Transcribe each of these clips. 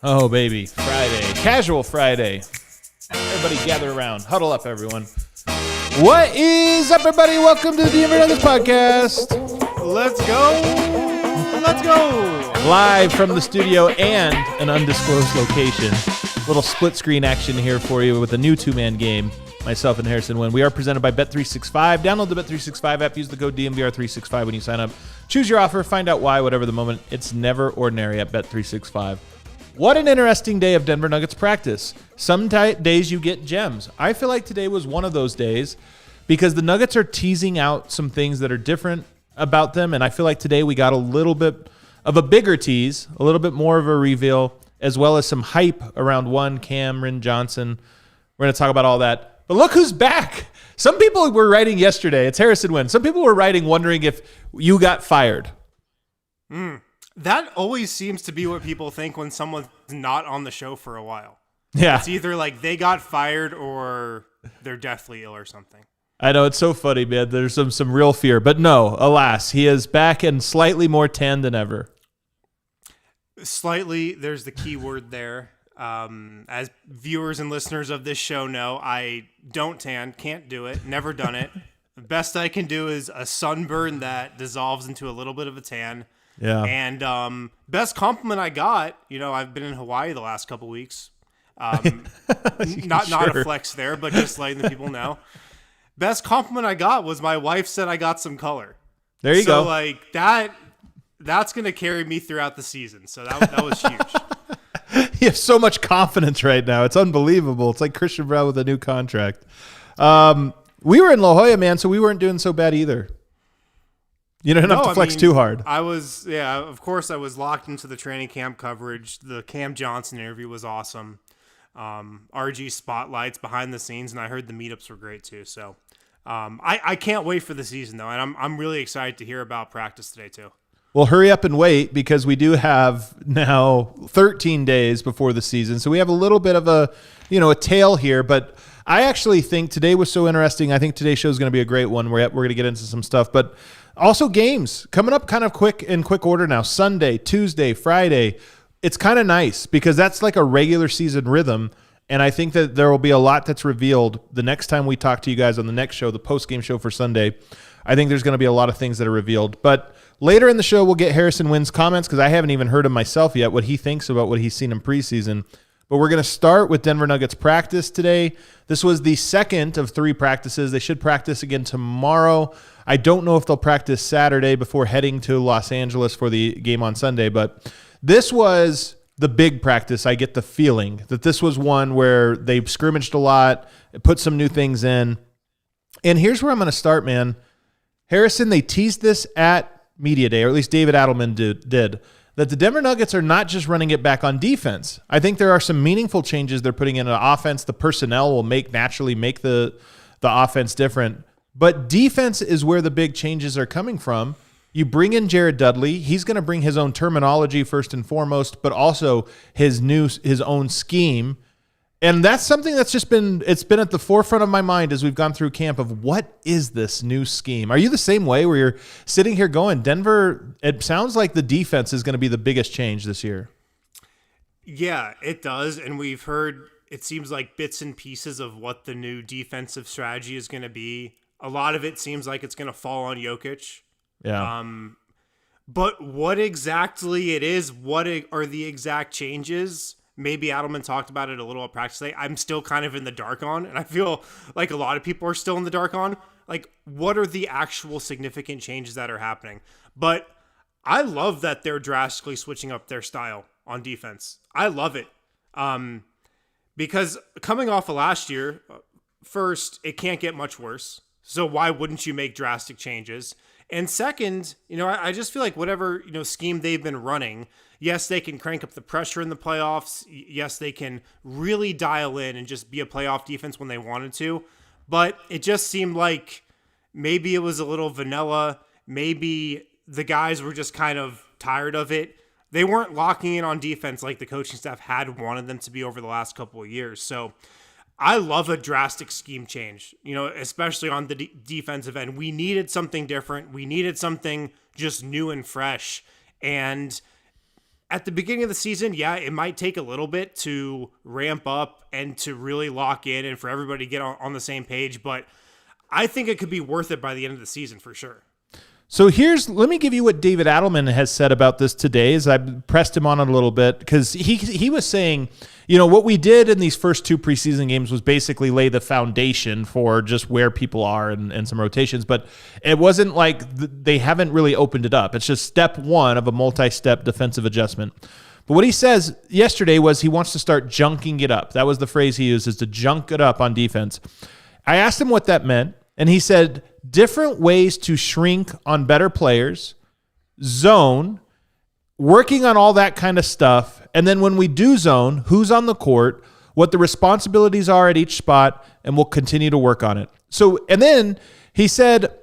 Oh, baby. Friday. Casual Friday. Everybody gather around. Huddle up, everyone. What is up, everybody? Welcome to the DNVR Nuggets Podcast. Let's go. Let's go. Live from the studio and an undisclosed location. Little split screen action here for you with a new two-man game. Myself and Harrison Wynn. We are presented by Bet365. Download the Bet365 app. Use the code DNVR365 when you sign up. Choose your offer. Find out why, whatever the moment. It's never ordinary at Bet365. What an interesting day of Denver Nuggets practice. Some days you get gems. I feel like today was one of those days because the Nuggets are teasing out some things that are different about them, and I feel like today we got a little bit of a bigger tease, a little bit more of a reveal, as well as some hype around Cameron Johnson. We're going to talk about all that. But look who's back. Some people were writing yesterday. It's Harrison Wynn. Some people were writing wondering if you got fired. That always seems to be what people think when someone's not on the show for a while. Yeah. It's either like they got fired or they're deathly ill or something. I know, it's so funny, man. There's some real fear. But no, alas, he is back and slightly more tan than ever. Slightly, there's the key word there. As viewers and listeners of this show know, I don't tan, can't do it, never done it. The best I can do is a sunburn that dissolves into a little bit of a tan. Yeah. And best compliment I got, I've been in Hawaii the last couple weeks. Not a flex there, but just letting the people know. Best compliment I got was my wife said I got some color. There you go. So like that's going to carry me throughout the season. So that was huge. You have so much confidence right now. It's unbelievable. It's like Christian Brown with a new contract. We were in La Jolla, man, so we weren't doing so bad either. You don't have to flex too hard. Of course I was locked into the training camp coverage. The Cam Johnson interview was awesome. RG spotlights behind the scenes, and I heard the meetups were great too. So I can't wait for the season though, and I'm really excited to hear about practice today too. Well, hurry up and wait because we do have now 13 days before the season. So we have a little bit of a tail here, but I actually think today was so interesting. I think today's show is going to be a great one. We're going to get into some stuff, but also games coming up kind of quick order now. Sunday, Tuesday, Friday. It's kind of nice because that's like a regular season rhythm. And I think that there will be a lot that's revealed the next time we talk to you guys on the next show, the post-game show for Sunday. I think there's going to be a lot of things that are revealed. But later in the show, we'll get Harrison Wynn's comments because I haven't even heard him myself yet, what he thinks about what he's seen in preseason. But we're going to start with Denver Nuggets practice today. This was the second of 3 practices. They should practice again tomorrow. I don't know if they'll practice Saturday before heading to Los Angeles for the game on Sunday, but this was the big practice. I get the feeling that this was one where they scrimmaged a lot, put some new things in. And here's where I'm going to start, man. Harrison, they teased this at Media Day, or at least David Adelman did, that the Denver Nuggets are not just running it back on defense. I think there are some meaningful changes they're putting in an offense. The personnel will naturally make the offense different. But defense is where the big changes are coming from. You bring in Jared Dudley. He's going to bring his own terminology first and foremost, but also his own scheme. And that's something that's it's been at the forefront of my mind as we've gone through camp of what is this new scheme? Are you the same way where you're sitting here going, Denver, it sounds like the defense is going to be the biggest change this year. Yeah, it does. And we've heard, it seems like bits and pieces of what the new defensive strategy is going to be. A lot of it seems like it's going to fall on Jokic. Yeah. But what exactly it is, what are the exact changes? Maybe Adelman talked about it a little at practice today. I'm still kind of in the dark on, and I feel like a lot of people are still in the dark on. Like, what are the actual significant changes that are happening? But I love that they're drastically switching up their style on defense. I love it. Because coming off of last year, first, it can't get much worse. So why wouldn't you make drastic changes? And second, I just feel like whatever, scheme they've been running, yes, they can crank up the pressure in the playoffs. Yes, they can really dial in and just be a playoff defense when they wanted to. But it just seemed like maybe it was a little vanilla. Maybe the guys were just kind of tired of it. They weren't locking in on defense like the coaching staff had wanted them to be over the last couple of years. So I love a drastic scheme change, especially on the defensive end. We needed something different. We needed something just new and fresh. And at the beginning of the season, yeah, it might take a little bit to ramp up and to really lock in and for everybody to get on the same page. But I think it could be worth it by the end of the season for sure. So let me give you what David Adelman has said about this today, as I pressed him on it a little bit, because he was saying, what we did in these first 2 preseason games was basically lay the foundation for just where people are and some rotations, but it wasn't like they haven't really opened it up. It's just step 1 of a multi-step defensive adjustment. But what he says yesterday was he wants to start junking it up. That was the phrase he used, is to junk it up on defense. I asked him what that meant, and he said different ways to shrink on better players, zone, working on all that kind of stuff. And then when we do zone, who's on the court, what the responsibilities are at each spot, and we'll continue to work on it. So, and then he said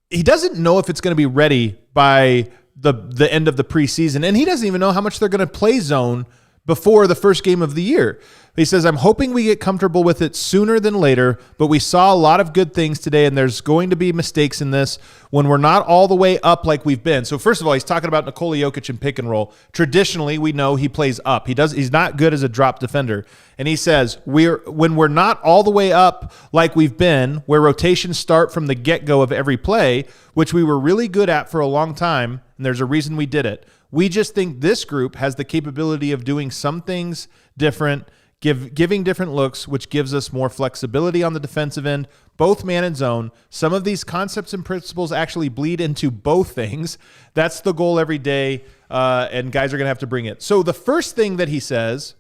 he doesn't know if it's going to be ready by the end of the preseason, and he doesn't even know how much they're going to play zone before the first game of the year. He says, I'm hoping we get comfortable with it sooner than later, but we saw a lot of good things today, and there's going to be mistakes in this when we're not all the way up like we've been. So first of all, he's talking about Nikola Jokic and pick and roll. Traditionally, we know he plays up. He's not good as a drop defender. And he says, when we're not all the way up like we've been, where rotations start from the get-go of every play, which we were really good at for a long time, and there's a reason we did it. We just think this group has the capability of doing some things different, giving different looks, which gives us more flexibility on the defensive end, both man and zone. Some of these concepts and principles actually bleed into both things. That's the goal every day, and guys are going to have to bring it. So the first thing that he says,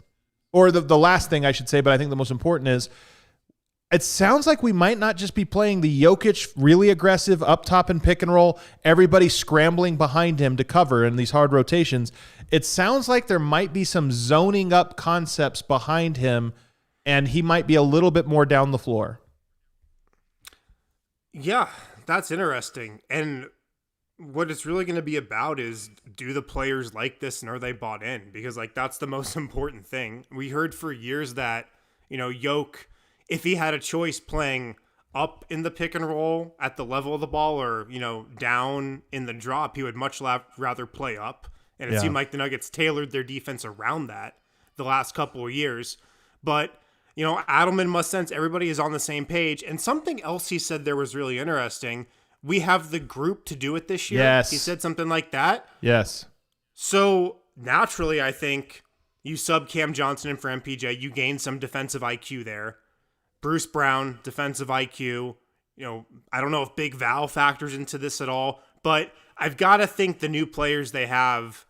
or the last thing I should say, but I think the most important is, it sounds like we might not just be playing the Jokic really aggressive up top and pick and roll, everybody scrambling behind him to cover in these hard rotations. It sounds like there might be some zoning up concepts behind him, and he might be a little bit more down the floor. Yeah, that's interesting. And what it's really going to be about is, do the players like this and are they bought in? Because that's the most important thing. We heard for years that, Jokic, if he had a choice playing up in the pick and roll at the level of the ball or, down in the drop, he would much rather play up. And it seemed like the Nuggets tailored their defense around that the last couple of years. But, Adelman must sense everybody is on the same page. And something else he said there was really interesting. We have the group to do it this year. Yes. He said something like that. Yes. So naturally, I think you sub Cam Johnson in for MPJ. You gain some defensive IQ there. Bruce Brown, defensive IQ. I don't know if Big Val factors into this at all, but I've got to think the new players they have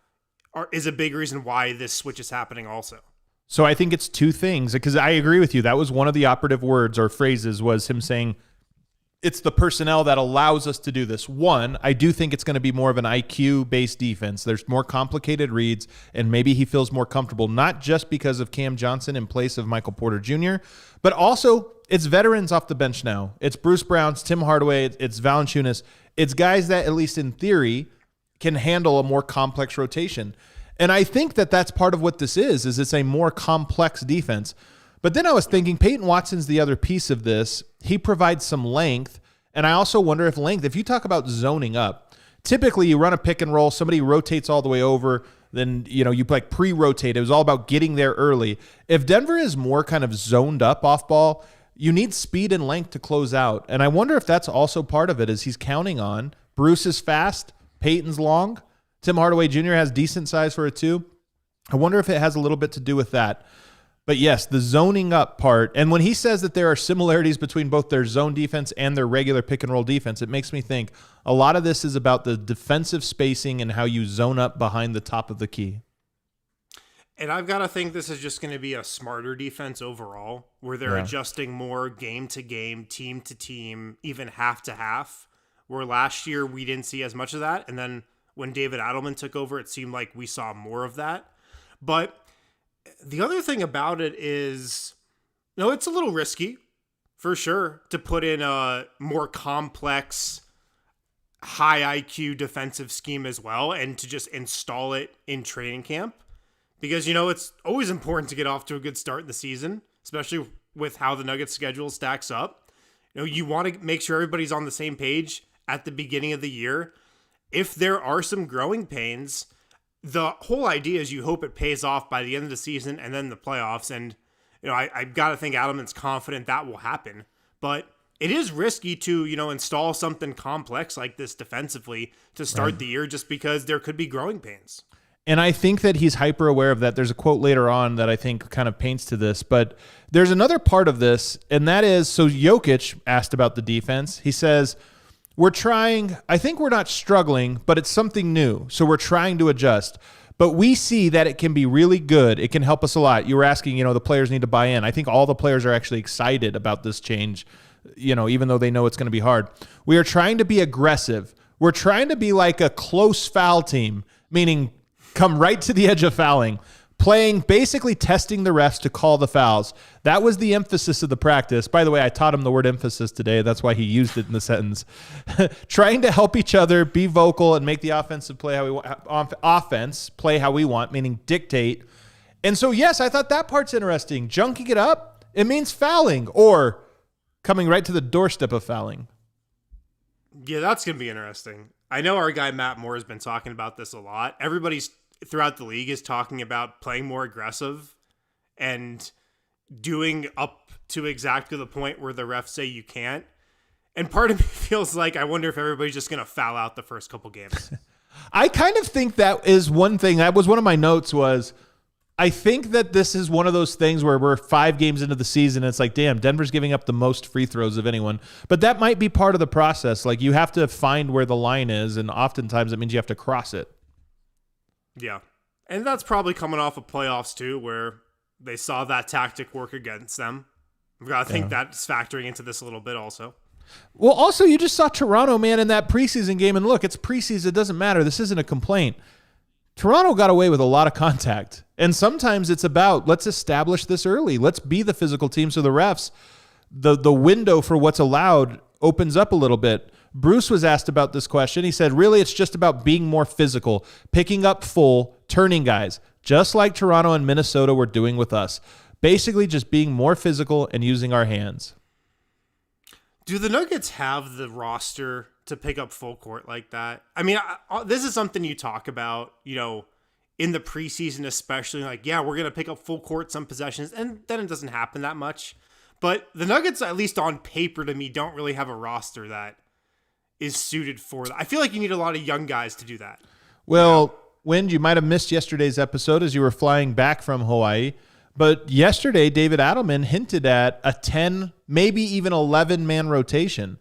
is a big reason why this switch is happening also. So I think it's 2 things, because I agree with you. That was one of the operative words or phrases, was him saying it's the personnel that allows us to do this. 1, I do think it's going to be more of an IQ-based defense. There's more complicated reads, and maybe he feels more comfortable, not just because of Cam Johnson in place of Michael Porter Jr., but also it's veterans off the bench now. It's Bruce Brown, it's Tim Hardaway, it's Valanciunas. It's guys that, at least in theory, can handle a more complex rotation. And I think that that's part of what this is it's a more complex defense. But then I was thinking, Peyton Watson's the other piece of this. He provides some length, and I also wonder if you talk about zoning up, typically you run a pick and roll, somebody rotates all the way over, then you pre-rotate. It was all about getting there early. If Denver is more kind of zoned up off ball, you need speed and length to close out. And I wonder if that's also part of it, is he's counting on Bruce is fast, Peyton's long, Tim Hardaway Jr. has decent size for a 2. I wonder if it has a little bit to do with that. But yes, the zoning up part, and when he says that there are similarities between both their zone defense and their regular pick and roll defense, it makes me think a lot of this is about the defensive spacing and how you zone up behind the top of the key. And I've got to think this is just going to be a smarter defense overall, where they're adjusting more game to game, team to team, even half to half, where last year we didn't see as much of that. And then when David Adelman took over, it seemed like we saw more of that. But the other thing about it is, it's a little risky, for sure, to put in a more complex, high IQ defensive scheme as well, and to just install it in training camp. Because, it's always important to get off to a good start in the season, especially with how the Nuggets schedule stacks up. You want to make sure everybody's on the same page at the beginning of the year. If there are some growing pains, the whole idea is you hope it pays off by the end of the season and then the playoffs. And, I've got to think Adelman's confident that will happen. But it is risky to, install something complex like this defensively to start the year, just because there could be growing pains. And I think that he's hyper aware of that. There's a quote later on that I think kind of paints to this, but there's another part of this, and that is, so Jokic asked about the defense. He says, I think we're not struggling, but it's something new. So we're trying to adjust, but we see that it can be really good. It can help us a lot. You were asking, the players need to buy in. I think all the players are actually excited about this change, even though they know it's going to be hard. We are trying to be aggressive. We're trying to be like a close foul team, meaning come right to the edge of fouling, basically testing the refs to call the fouls. That was the emphasis of the practice. By the way, I taught him the word emphasis today. That's why he used it in the sentence. Trying to help each other, be vocal, and make the offense play how we want, meaning dictate. And so, yes, I thought that part's interesting. Junking it up, it means fouling or coming right to the doorstep of fouling. Yeah, that's going to be interesting. I know our guy Matt Moore has been talking about this a lot. Everybody's throughout the league is talking about playing more aggressive and doing up to exactly the point where the refs say you can't. And part of me feels like I wonder if everybody's just going to foul out the first couple games. I kind of think that is one thing. That was one of my notes was, I think that this is one of those things where we're 5 games into the season. And it's like, damn, Denver's giving up the most free throws of anyone. But that might be part of the process. Like, you have to find where the line is, and oftentimes it means you have to cross it. Yeah. And that's probably coming off of playoffs too, where they saw that tactic work against them. We've got to think that's factoring into this a little bit also. Well, also, you just saw Toronto, man, in that preseason game. And look, it's preseason. It doesn't matter. This isn't a complaint. Toronto got away with a lot of contact. And sometimes it's about, let's establish this early. Let's be the physical team so the refs, the window for what's allowed opens up a little bit. Bruce was asked about this question. He said, really, it's just about being more physical, picking up full, turning guys, just like Toronto and Minnesota were doing with us. Basically just being more physical and using our hands. Do the Nuggets have the roster to pick up full court like that? I mean, this is something you talk about, in the preseason especially. Like, yeah, we're going to pick up full court some possessions, and then it doesn't happen that much. But the Nuggets, at least on paper to me, don't really have a roster that is suited for that. I feel like you need a lot of young guys to do that. Well, Wind, you might have missed yesterday's episode as you were flying back from Hawaii. But yesterday, David Adelman hinted at a 10, maybe even 11-man rotation.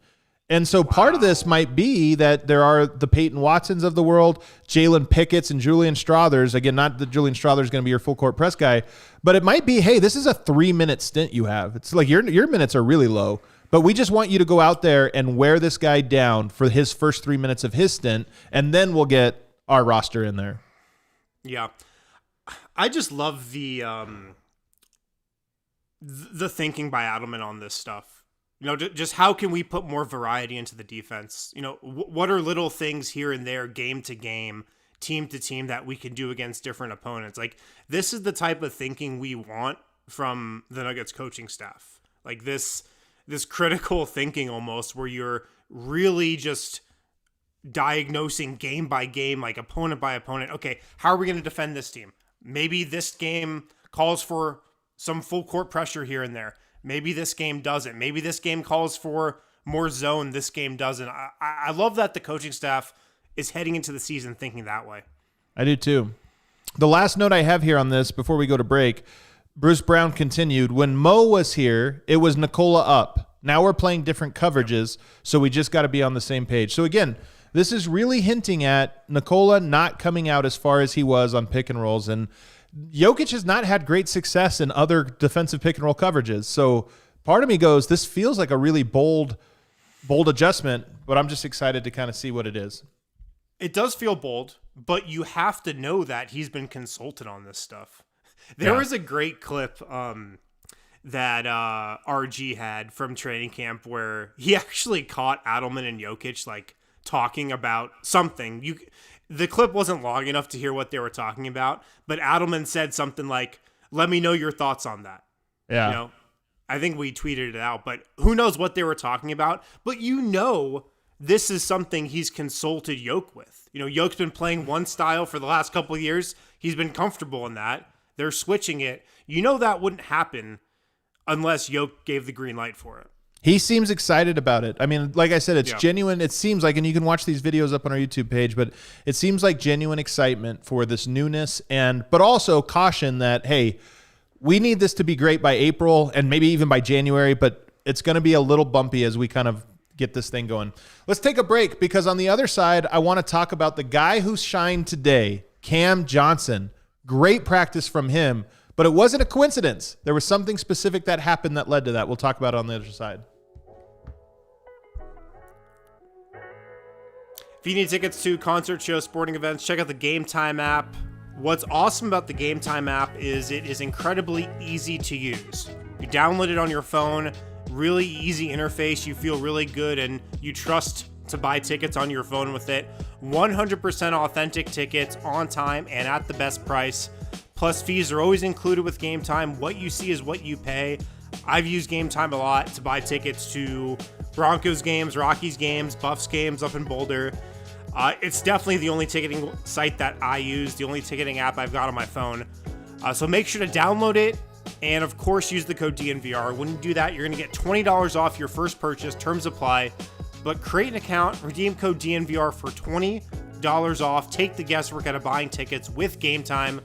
And so part of this might be that there are the Peyton Watsons of the world, Jalen Pickett's and Julian Strawthers. Again, not that Julian Strawther's going to be your full court press guy, but it might be, hey, this is a 3-minute stint you have. It's like your minutes are really low, but we just want you to go out there and wear this guy down for his first 3 minutes of his stint, and then we'll get our roster in there. Yeah. I just love the thinking by Adelman on this stuff. Just how can we put more variety into the defense? What are little things here and there, game to game, team to team, that we can do against different opponents? Like, this is the type of thinking we want from the Nuggets coaching staff. Like this critical thinking almost, where you're really just diagnosing game by game, like opponent by opponent. Okay, how are we going to defend this team? Maybe this game calls for some full court pressure here and there. Maybe this game doesn't. Maybe this game calls for more zone. This game doesn't. I love that the coaching staff is heading into the season thinking that way. I do too. The last note I have here on this before we go to break, Bruce Brown continued, when Mo was here, it was Nikola up. Now we're playing different coverages, so we just got to be on the same page. So again, this is really hinting at Nikola not coming out as far as he was on pick and rolls, and Jokic has not had great success in other defensive pick and roll coverages. So part of me goes, this feels like a really bold bold adjustment, but I'm just excited to kind of see what it is. It does feel bold, but you have to know that he's been consulted on this stuff. There was a great clip that RG had from training camp where he actually caught Adelman and Jokic like talking about something. The clip wasn't long enough to hear what they were talking about, but Adelman said something like, "Let me know your thoughts on that." Yeah. You know, I think we tweeted it out, but who knows what they were talking about? But this is something he's consulted Yoke with. Yoke's been playing one style for the last couple of years. He's been comfortable in that. They're switching it. That wouldn't happen unless Yoke gave the green light for it. He seems excited about it. I mean, like I said, it's genuine. It seems like, and you can watch these videos up on our YouTube page, but it seems like genuine excitement for this newness, but also caution that, hey, we need this to be great by April and maybe even by January, but it's going to be a little bumpy as we kind of get this thing going. Let's take a break, because on the other side, I want to talk about the guy who shined today, Cam Johnson. Great practice from him, but it wasn't a coincidence. There was something specific that happened that led to that. We'll talk about it on the other side. If you need tickets to concert shows, sporting events, check out the Game Time app. What's awesome about the Game Time app is it is incredibly easy to use. You download it on your phone, really easy interface. You feel really good and you trust to buy tickets on your phone with it. 100% authentic tickets on time and at the best price. Plus, fees are always included with Game Time. What you see is what you pay. I've used Game Time a lot to buy tickets to Broncos games, Rockies games, Buffs games up in Boulder. It's definitely the only ticketing site that I use, the only ticketing app I've got on my phone. So make sure to download it and, of course, use the code DNVR. When you do that, you're going to get $20 off your first purchase. Terms apply. But create an account, redeem code DNVR for $20 off. Take the guesswork out of buying tickets with Game Time.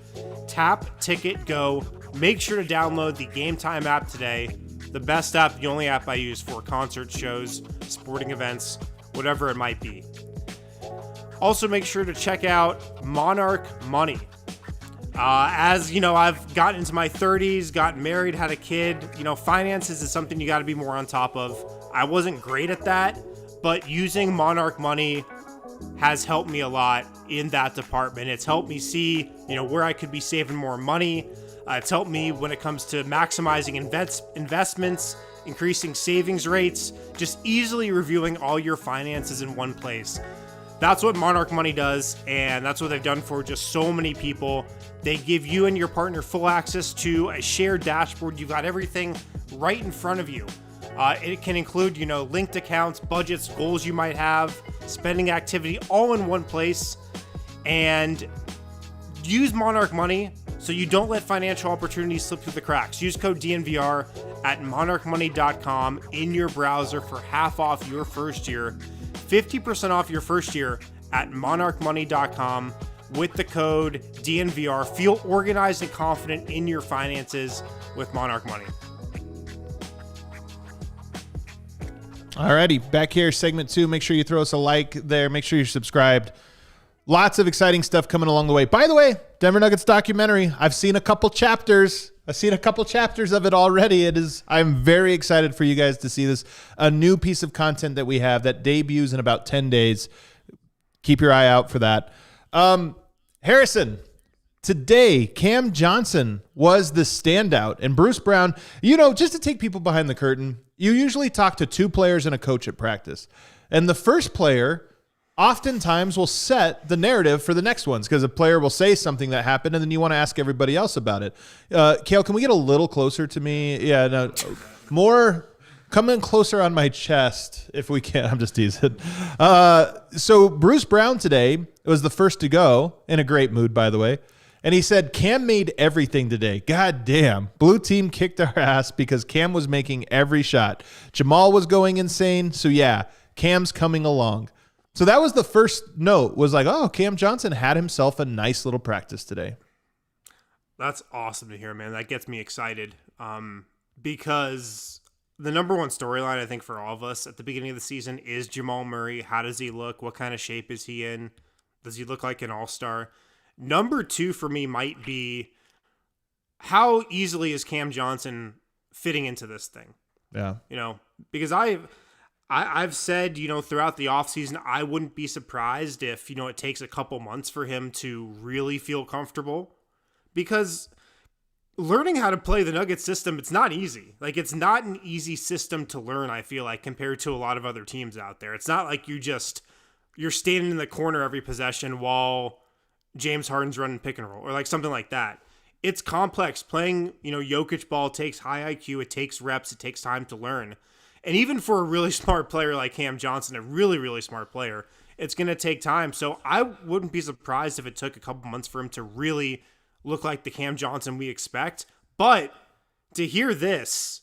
Tap, ticket, go. Make sure to download the Game Time app today. The best app, the only app I use for concert shows, sporting events, whatever it might be. Also, make sure to check out Monarch Money. As you know, I've gotten into my 30s, got married, had a kid. Finances is something you got to be more on top of. I wasn't great at that, but using Monarch Money has helped me a lot in that department. It's helped me see, where I could be saving more money. It's helped me when it comes to maximizing investments, increasing savings rates, just easily reviewing all your finances in one place. That's what Monarch Money does, and that's what they've done for just so many people. They give you and your partner full access to a shared dashboard. You've got everything right in front of you. It can include, linked accounts, budgets, goals you might have, spending activity, all in one place. And use Monarch Money so you don't let financial opportunities slip through the cracks. Use code DNVR at monarchmoney.com in your browser for half off your first year. 50% off your first year at monarchmoney.com with the code DNVR. Feel organized and confident in your finances with Monarch Money. Alrighty, back here, segment 2. Make sure you throw us a like there. Make sure you're subscribed. Lots of exciting stuff coming along the way. By the way, Denver Nuggets documentary. I've seen a couple chapters of it already. I'm very excited for you guys to see this. A new piece of content that we have that debuts in about 10 days. Keep your eye out for that. Harrison, today, Cam Johnson was the standout. And Bruce Brown, just to take people behind the curtain, you usually talk to 2 players and a coach at practice. And the first player oftentimes will set the narrative for the next ones, because a player will say something that happened and then you want to ask everybody else about it. Kale, can we get a little closer to me? Yeah, no, more, come in closer on my chest if we can. I'm just teasing. So Bruce Brown today was the first to go, in a great mood, by the way. And he said, Cam made everything today. God damn. Blue team kicked our ass because Cam was making every shot. Jamal was going insane. So yeah, Cam's coming along. So that was the first note, was like, oh, Cam Johnson had himself a nice little practice today. That's awesome to hear, man. That gets me excited. Because the number one storyline, I think, for all of us at the beginning of the season is Jamal Murray. How does he look? What kind of shape is he in? Does he look like an all-star? Number 2 for me might be, how easily is Cam Johnson fitting into this thing? Yeah. Because I I've said, throughout the offseason, I wouldn't be surprised if, it takes a couple months for him to really feel comfortable, because learning how to play the Nuggets system, it's not easy. Like, it's not an easy system to learn, I feel like, compared to a lot of other teams out there. It's not like you're standing in the corner every possession while James Harden's running pick and roll or like something like that. It's complex. Playing, Jokic ball takes high IQ. It takes reps. It takes time to learn. And even for a really smart player like Cam Johnson, a really, really smart player, it's going to take time. So I wouldn't be surprised if it took a couple months for him to really look like the Cam Johnson we expect. But to hear this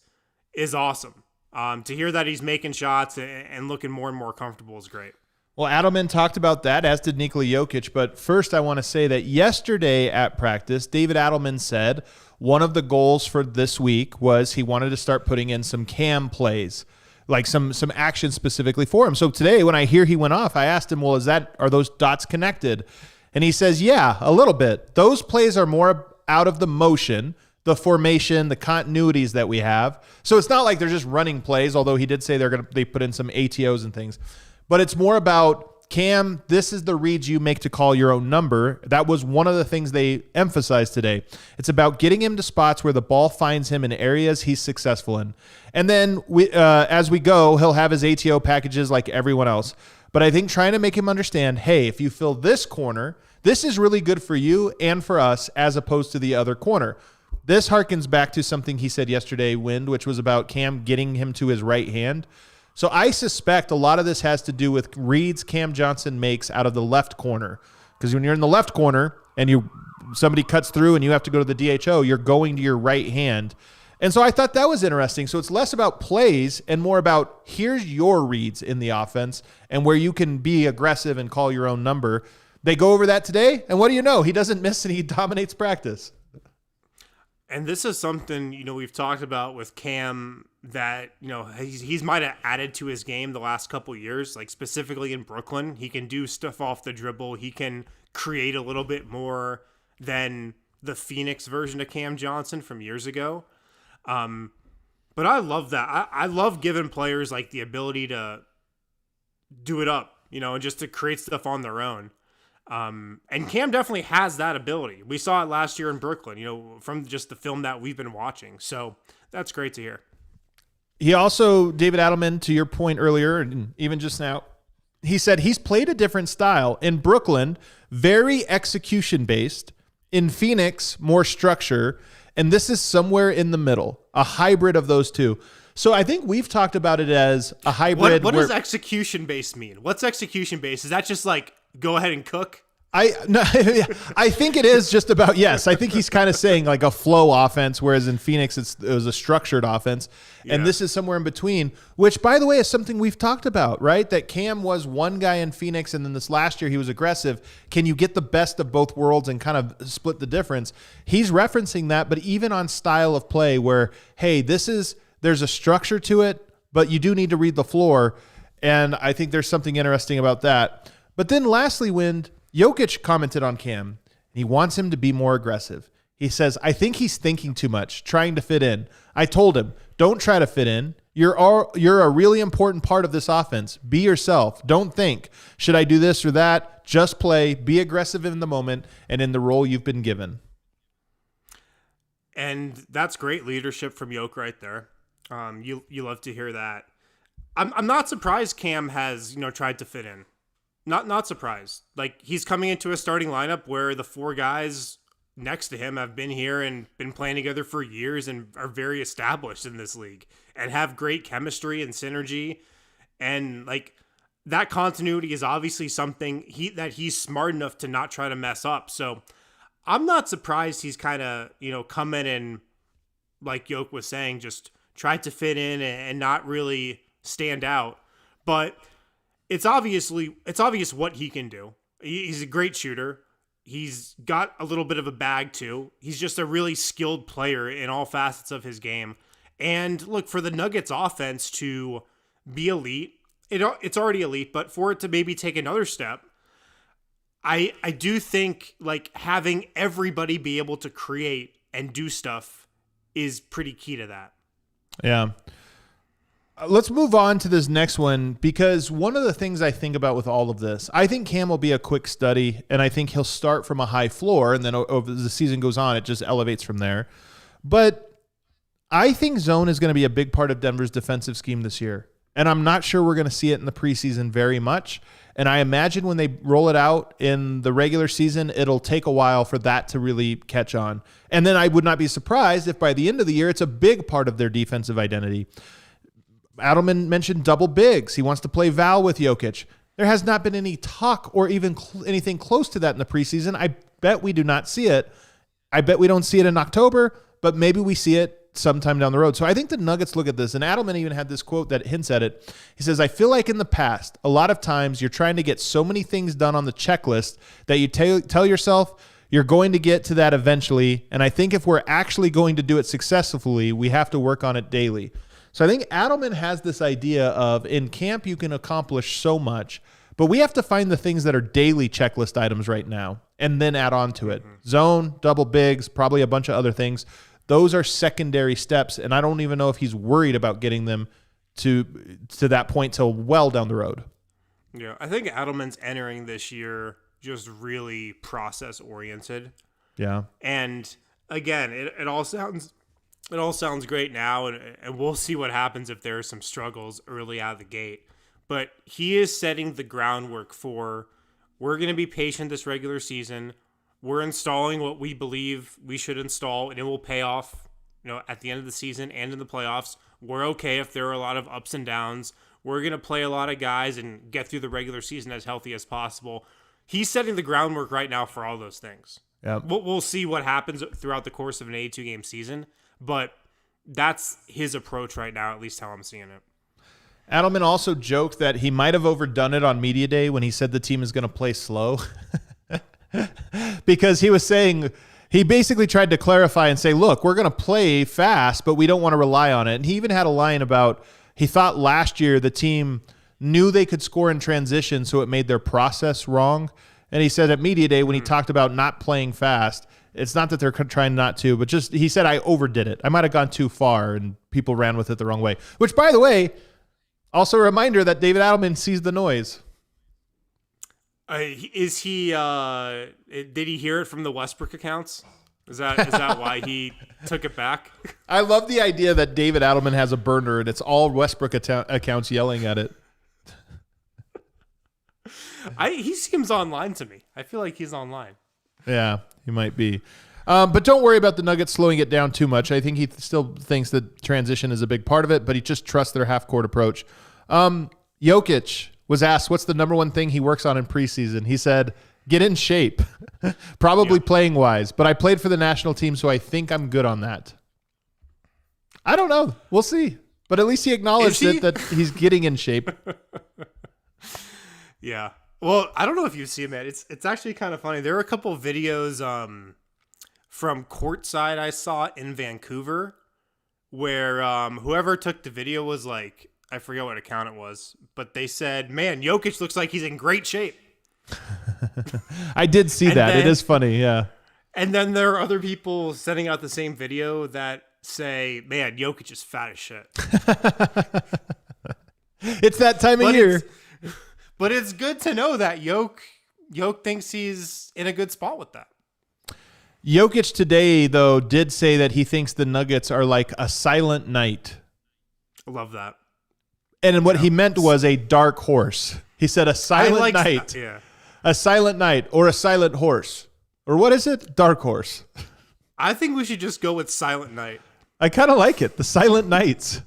is awesome. To hear that he's making shots and looking more and more comfortable is great. Well, Adelman talked about that, as did Nikola Jokic. But first, I want to say that yesterday at practice, David Adelman said one of the goals for this week was he wanted to start putting in some Cam plays, like some action specifically for him. So today, when I hear he went off, I asked him, well, are those dots connected? And he says, yeah, a little bit. Those plays are more out of the motion, the formation, the continuities that we have. So it's not like they're just running plays, although he did say they put in some ATOs and things. But it's more about, Cam, this is the reads you make to call your own number. That was one of the things they emphasized today. It's about getting him to spots where the ball finds him in areas he's successful in. And then as we go, he'll have his ATO packages like everyone else. But I think trying to make him understand, hey, if you fill this corner, this is really good for you and for us as opposed to the other corner. This harkens back to something he said yesterday, which was about Cam getting him to his right hand. So I suspect a lot of this has to do with reads Cam Johnson makes out of the left corner. Because when you're in the left corner and somebody cuts through and you have to go to the DHO, you're going to your right hand. And so I thought that was interesting. So it's less about plays and more about here's your reads in the offense and where you can be aggressive and call your own number. They go over that today, and what do you know? He doesn't miss and he dominates practice. And this is something, we've talked about with Cam that, he's might have added to his game the last couple of years, like specifically in Brooklyn. He can do stuff off the dribble. He can create a little bit more than the Phoenix version of Cam Johnson from years ago. But I love that. I love giving players like the ability to do it up, and just to create stuff on their own. And Cam definitely has that ability. We saw it last year in Brooklyn, from just the film that we've been watching. So that's great to hear. He also, David Adelman, to your point earlier, and even just now, he said he's played a different style. In Brooklyn, very execution-based. In Phoenix, more structure. And this is somewhere in the middle, a hybrid of those two. So I think we've talked about it as a hybrid. What does execution-based mean? What's execution-based? Is that just like, go ahead and cook? I think it is just about, yes. I think he's kind of saying like a flow offense, whereas in Phoenix it was a structured offense. Yeah. And this is somewhere in between, which, by the way, is something we've talked about, right? That Cam was one guy in Phoenix, and then this last year he was aggressive. Can you get the best of both worlds and kind of split the difference? He's referencing that, but even on style of play where, hey, there's a structure to it, but you do need to read the floor. And I think there's something interesting about that. But then lastly, Jokic commented on Cam. He wants him to be more aggressive. He says, I think he's thinking too much, trying to fit in. I told him, don't try to fit in. You're a really important part of this offense. Be yourself. Don't think, should I do this or that? Just play. Be aggressive in the moment and in the role you've been given. And that's great leadership from Jokic right there. You love to hear that. I'm not surprised Cam has, tried to fit in. Not surprised. Like, he's coming into a starting lineup where the four guys next to him have been here and been playing together for years and are very established in this league and have great chemistry and synergy. And like, that continuity is obviously something that he's smart enough to not try to mess up. So I'm not surprised he's kind of, come in and, like Jokic was saying, just tried to fit in and not really stand out. But it's obvious what he can do. He's a great shooter. He's got a little bit of a bag too. He's just a really skilled player in all facets of his game. And look, for the Nuggets offense to be elite, it's already elite, but for it to maybe take another step, I do think like having everybody be able to create and do stuff is pretty key to that. Yeah. Let's move on to this next one, because one of the things I think about with all of this, I think Cam will be a quick study, and I think he'll start from a high floor, and then over the season goes on, it just elevates from there. But I think zone is going to be a big part of Denver's defensive scheme this year, and I'm not sure we're going to see it in the preseason very much. And I imagine when they roll it out in the regular season, it'll take a while for that to really catch on. And then I would not be surprised if by the end of the year, it's a big part of their defensive identity. Adelman mentioned double bigs. He wants to play Val with Jokic. There has not been any talk or even anything close to that in the preseason. I bet we do not see it. I bet we don't see it in October, but maybe we see it sometime down the road. So I think the Nuggets look at this, and Adelman even had this quote that hints at it. He says, I feel like in the past, a lot of times you're trying to get so many things done on the checklist that you tell yourself you're going to get to that eventually. And I think if we're actually going to do it successfully, we have to work on it daily. So I think Adelman has this idea of in camp you can accomplish so much, but we have to find the things that are daily checklist items right now and then add on to it. Zone, double bigs, probably a bunch of other things. Those are secondary steps, and I don't even know if he's worried about getting them to that point till well down the road. Yeah, I think Adelman's entering this year just really process-oriented. Yeah. And again, it all sounds great now, and we'll see what happens if there are some struggles early out of the gate. But he is setting the groundwork for, we're going to be patient this regular season. We're installing what we believe we should install, and it will pay off, at the end of the season and in the playoffs. We're okay if there are a lot of ups and downs. We're going to play a lot of guys and get through the regular season as healthy as possible. He's setting the groundwork right now for all those things. Yep. We'll see what happens throughout the course of an 82-game season, but that's his approach right now, at least how I'm seeing it. Adelman also joked that he might have overdone it on media day when he said the team is going to play slow. Because he was saying, he basically tried to clarify and say, look, we're going to play fast, but we don't want to rely on it. And he even had a line about, he thought last year the team knew they could score in transition, so it made their process wrong. And he said at media day when he talked about not playing fast, it's not that they're trying not to, but just, he said, I overdid it. I might have gone too far and people ran with it the wrong way. Which, by the way, also a reminder that David Adelman sees the noise. Is he? Did he hear it from the Westbrook accounts? Is that why he took it back? I love the idea that David Adelman has a burner and it's all Westbrook accounts yelling at it. He seems online to me. I feel like he's online. Yeah, he might be. But don't worry about the Nuggets slowing it down too much. I think he still thinks that transition is a big part of it, but he just trusts their half-court approach. Jokic was asked what's the number one thing he works on in preseason. He said, get in shape, probably playing wise, but I played for the national team, so I think I'm good on that. I don't know. We'll see. But at least he acknowledged that he's getting in shape. Yeah. Well, I don't know if you've seen that. It's actually kind of funny. There were a couple of videos from courtside I saw in Vancouver where whoever took the video was like, I forget what account it was, but they said, man, Jokic looks like he's in great shape. I did see that. It is funny, yeah. And then there are other people sending out the same video that say, man, Jokic is fat as shit. It's that time of year. But it's good to know that Jokic thinks he's in a good spot with that. Jokic today, though, did say that he thinks the Nuggets are like a silent night. I love that. And what he meant was a dark horse. He said a silent night. Yeah. A silent night or a silent horse. Or what is it? Dark horse. I think we should just go with silent night. I kind of like it. The silent nights.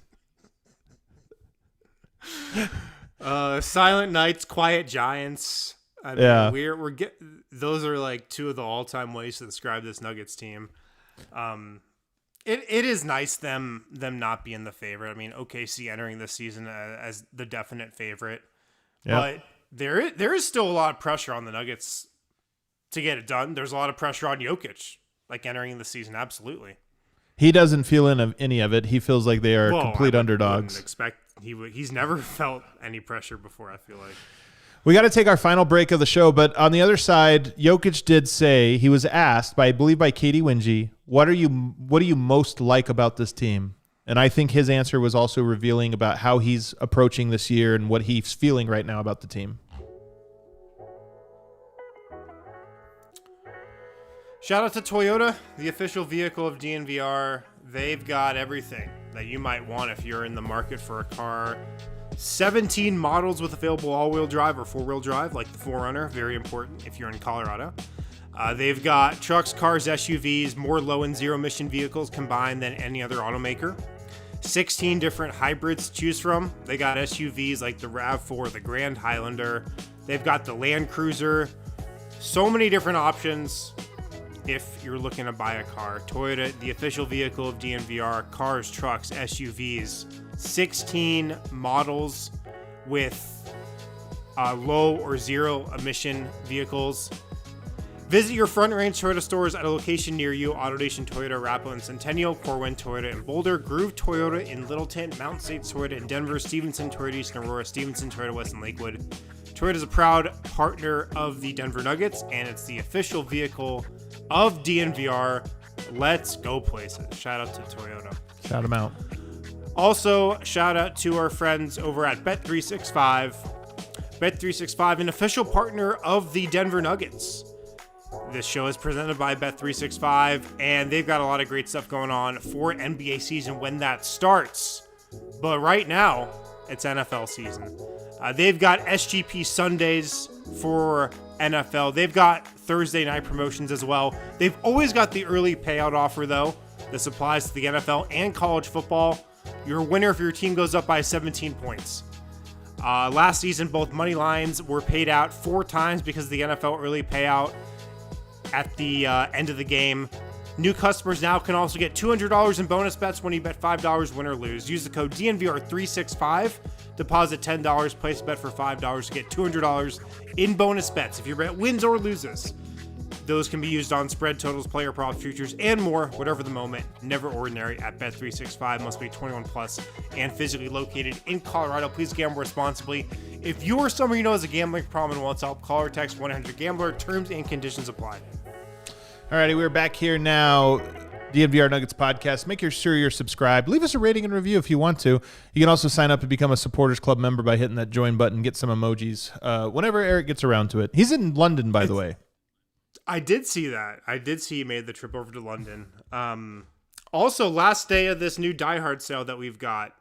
Silent nights, quiet giants. I mean, yeah. Those are like two of the all-time ways to describe this Nuggets team. It is nice them not being the favorite. I mean, OKC entering this season as the definite favorite. Yep. But there is still a lot of pressure on the Nuggets to get it done. There's a lot of pressure on Jokic, like entering the season, absolutely. He doesn't feel any of it. He feels like they are complete underdogs. He's never felt any pressure before, I feel like. We got to take our final break of the show, but on the other side, Jokic did say, he was asked by Katie Winge, what do you most like about this team? And I think his answer was also revealing about how he's approaching this year and what he's feeling right now about the team. Shout out to Toyota, the official vehicle of DNVR. They've got everything that you might want if you're in the market for a car. 17 models with available all-wheel drive or four-wheel drive, like the 4Runner. Very important if you're in Colorado. They've got trucks, cars, SUVs, more low and zero-emission vehicles combined than any other automaker. 16 different hybrids to choose from. They got SUVs like the RAV4, the Grand Highlander. They've got the Land Cruiser. So many different options if you're looking to buy a car. Toyota, the official vehicle of DNVR, cars, trucks, SUVs. 16 models with low or zero emission vehicles. Visit your Front Range Toyota stores at a location near you. Autonation Toyota, Arapahoe and Centennial, Corwin Toyota in Boulder, Groove Toyota in Littleton, Mountain States Toyota in Denver, Stevenson Toyota East in Aurora, Stevenson Toyota West in Lakewood. Toyota is a proud partner of the Denver Nuggets, and it's the official vehicle of DNVR. Let's go places. Shout out to Toyota. Shout them out. Also, shout out to our friends over at Bet365. Bet365, an official partner of the Denver Nuggets. This show is presented by Bet365, and they've got a lot of great stuff going on for NBA season when that starts. But right now, it's NFL season. They've got SGP Sundays for NFL. They've got Thursday night promotions as well. They've always got the early payout offer, though. This applies to the NFL and college football. You're a winner if your team goes up by 17 points. Last season, both money lines were paid out 4 times because of the NFL early payout at the end of the game. New customers now can also get $200 in bonus bets when you bet $5 win or lose. Use the code DNVR365. Deposit $10, place a bet for $5 to get $200 in bonus bets if your bet wins or loses. Those can be used on spread, totals, player prop, futures, and more, whatever the moment. Never ordinary at Bet365. Must be 21 plus and physically located in Colorado. Please gamble responsibly. If you or someone you know has a gambling problem and wants help, call or text 1-800-GAMBLER. Terms and conditions apply. Alrighty, we're back here now. DNVR Nuggets Podcast. Make sure you're subscribed. Leave us a rating and review if you want to. You can also sign up to become a Supporters Club member by hitting that join button. Get some emojis whenever Eric gets around to it. He's in London, by the way. I did see that. I did see he made the trip over to London. Also, last day of this new Die Hard sale that we've got.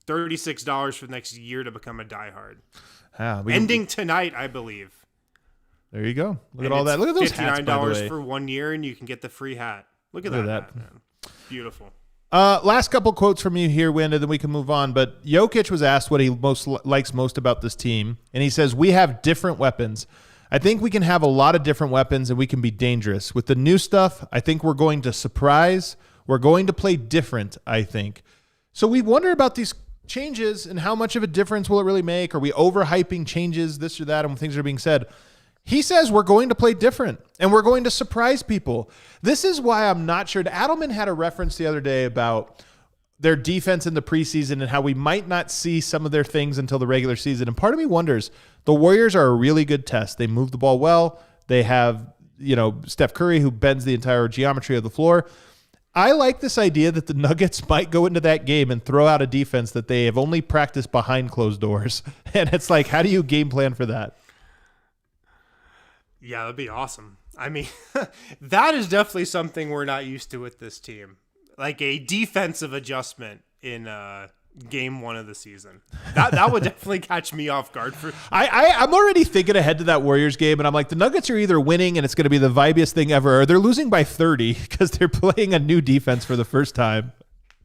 $36 for the next year to become a Die Hard. Ending tonight, I believe. There you go. Look at all that. Look at those hats, by the way. $59 for 1 year, and you can get the free hat. Look at that hat, man. Beautiful. Last couple quotes from you here, Wind, and then we can move on. But Jokic was asked what he likes most about this team, and he says, we have different weapons. I think we can have a lot of different weapons, and we can be dangerous. With the new stuff, I think we're going to surprise. We're going to play different, I think. So we wonder about these changes and how much of a difference will it really make? Are we overhyping changes, this or that, and things are being said? He says we're going to play different, and we're going to surprise people. This is why I'm not sure. Adelman had a reference the other day about their defense in the preseason and how we might not see some of their things until the regular season. And part of me wonders, the Warriors are a really good test. They move the ball well. They have, Steph Curry, who bends the entire geometry of the floor. I like this idea that the Nuggets might go into that game and throw out a defense that they have only practiced behind closed doors. And it's like, how do you game plan for that? Yeah, that'd be awesome. I mean, that is definitely something we're not used to with this team. Like a defensive adjustment in game 1 of the season. That would definitely catch me off guard. I'm already thinking ahead to that Warriors game, and I'm like, the Nuggets are either winning and it's going to be the vibiest thing ever, or they're losing by 30 because they're playing a new defense for the first time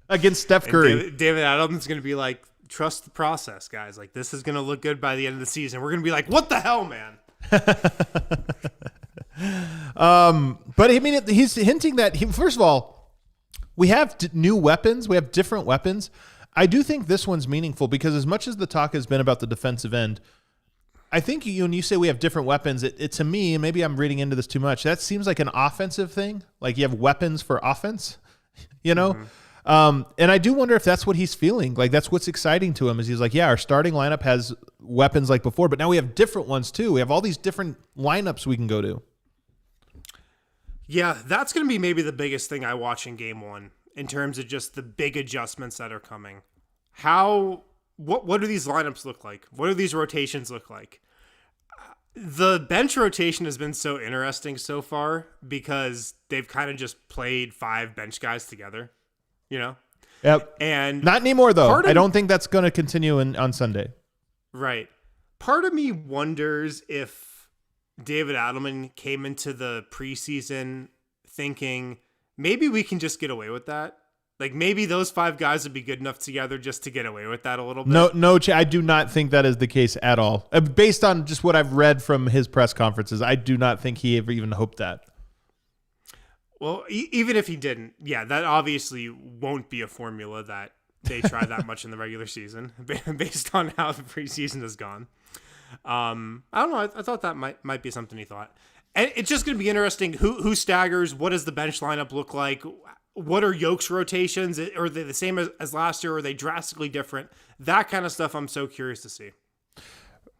against Steph Curry. David Adelman's going to be like, trust the process, guys. Like, this is going to look good by the end of the season. We're going to be like, what the hell, man? But I mean, he's hinting that first of all, we have new weapons. We have different weapons. I do think this one's meaningful because as much as the talk has been about the defensive end, I think when you say we have different weapons, it to me, and maybe I'm reading into this too much, that seems like an offensive thing. Like you have weapons for offense, Mm-hmm. And I do wonder if that's what he's feeling. Like that's what's exciting to him is he's like, yeah, our starting lineup has weapons like before, but now we have different ones too. We have all these different lineups we can go to. Yeah, that's going to be maybe the biggest thing I watch in game 1 in terms of just the big adjustments that are coming. What do these lineups look like? What do these rotations look like? The bench rotation has been so interesting so far because they've kind of just played 5 bench guys together, you know? Yep. And not anymore, though. I don't think that's going to continue on Sunday. Right. Part of me wonders if David Adelman came into the preseason thinking maybe we can just get away with that. Like maybe those 5 guys would be good enough together just to get away with that a little bit. No, I do not think that is the case at all. Based on just what I've read from his press conferences, I do not think he ever even hoped that. Well, even if he didn't, yeah, that obviously won't be a formula that they try that much in the regular season based on how the preseason has gone. I don't know. I thought that might be something he thought. And it's just going to be interesting. Who staggers? What does the bench lineup look like? What are Yoke's rotations? Are they the same as last year? Or are they drastically different? That kind of stuff I'm so curious to see.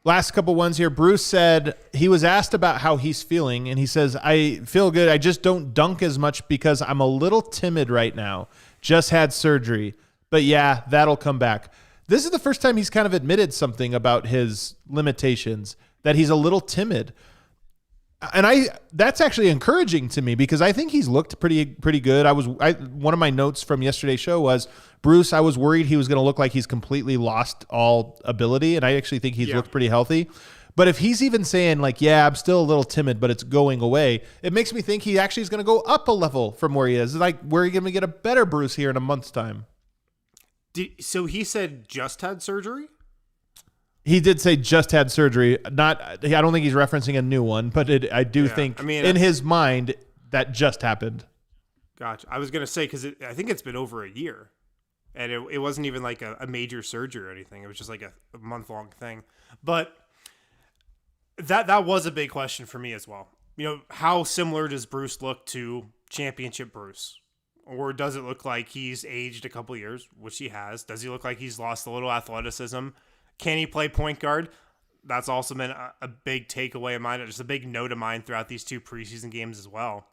Last couple ones here. Bruce said he was asked about how he's feeling, and he says, I feel good. I just don't dunk as much because I'm a little timid right now. Just had surgery. But yeah, that'll come back. This is the first time he's kind of admitted something about his limitations, that he's a little timid. And that's actually encouraging to me because I think he's looked pretty good. One of my notes from yesterday's show was, Bruce, I was worried he was going to look like he's completely lost all ability, and I actually think he's looked pretty healthy. But if he's even saying like, yeah, I'm still a little timid, but it's going away, it makes me think he actually is going to go up a level from where he is. It's like, where are you going to get a better Bruce here in a month's time? So he said just had surgery? He did say just had surgery. I don't think he's referencing a new one, but I do think in his mind that just happened. Gotcha. I was going to say, because I think it's been over a year, and it wasn't even like a major surgery or anything. It was just like a month-long thing. But that was a big question for me as well. You know, how similar does Bruce look to championship Bruce? Or does it look like he's aged a couple years, which he has? Does he look like he's lost a little athleticism? Can he play point guard? That's also been a big takeaway of mine, just a big note of mine throughout these 2 preseason games as well.